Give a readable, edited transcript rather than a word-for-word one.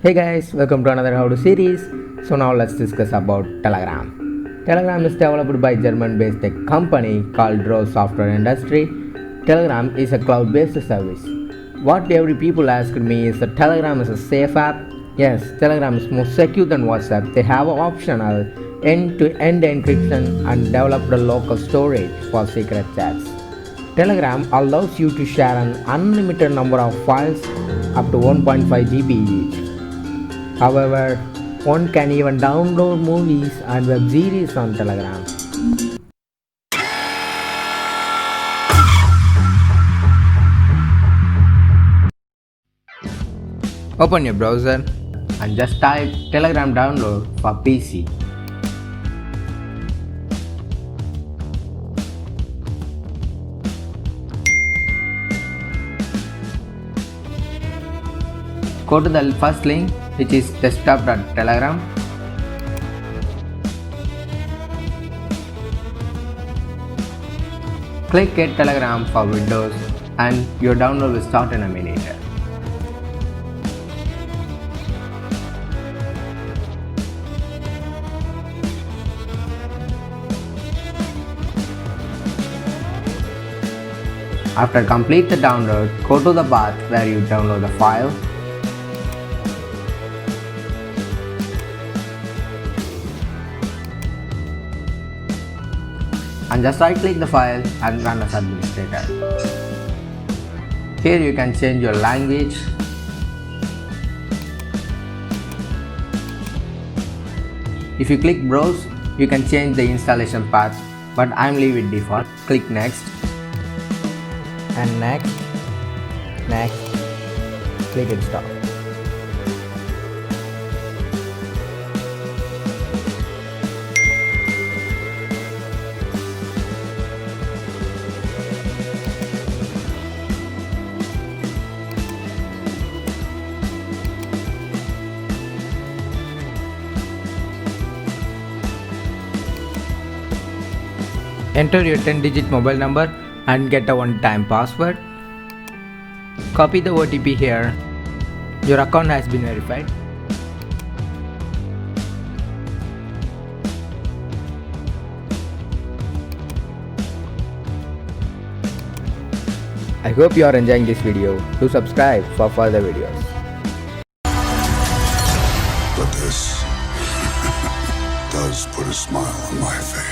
Hey guys, welcome to another How to series. So now let's discuss about Telegram. Telegram is developed by German-based tech company called Rose Software Industry. Telegram is a cloud-based service. What every people asked me is that Telegram is a safe app. Yes, Telegram is more secure than WhatsApp. They have optional end-to-end encryption and developed a local storage for secret chats. Telegram allows you to share an unlimited number of files up to 1.5 GB each. However, one can even download movies and web series on Telegram. Open your browser and just type Telegram download for PC. Go to the first link, which is desktop.telegram. Click Get Telegram for Windows and your download will start in a minute. After complete the download, go to the path where you download the file. And just right click the file and run as administrator. Here you can change your language. If you click browse, you can change the installation path, but I'm leaving default. Click next and next, click install. Enter your 10-digit mobile number and get a one-time password. Copy the OTP here. Your account has been verified. I hope you are enjoying this video. Do subscribe for further videos. But this does put a smile on my face.